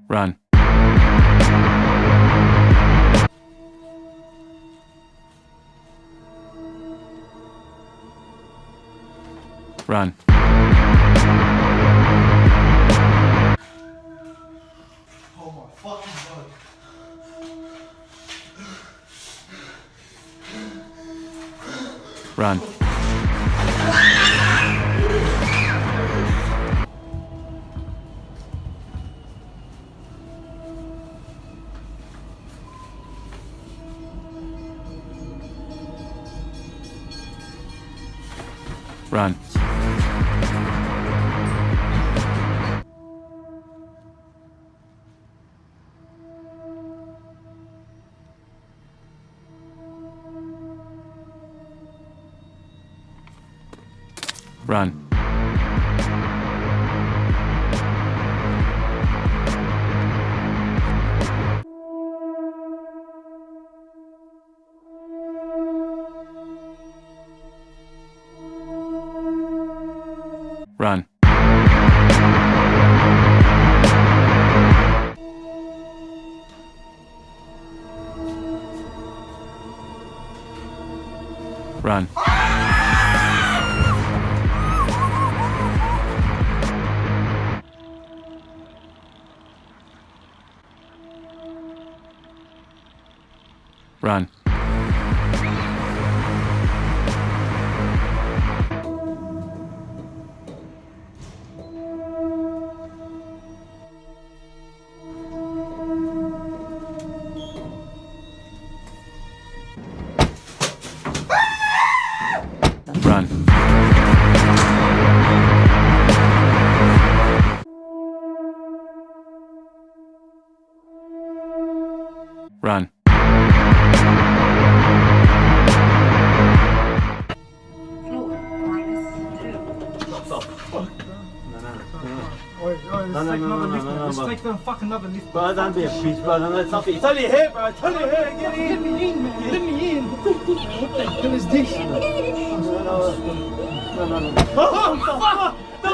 Run. Run. Oh my fucking god. Run. Run. Run. Run. Run. Run. Run. Run. Let's take them fucking another lift. Bro, don't be a bitch, bro. No, it's not. It's only here, bro. It's only here. Get in. Let me in, man. Let me in. What the hell is this? No. Oh, fuck! No!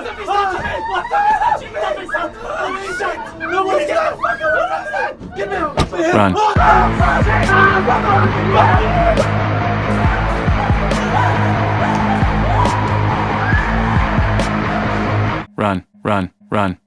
Let me start your head! What the hell? Let me start your head! No, what is that? Fucking what is that? Get me out! Run. Run. Run. Run.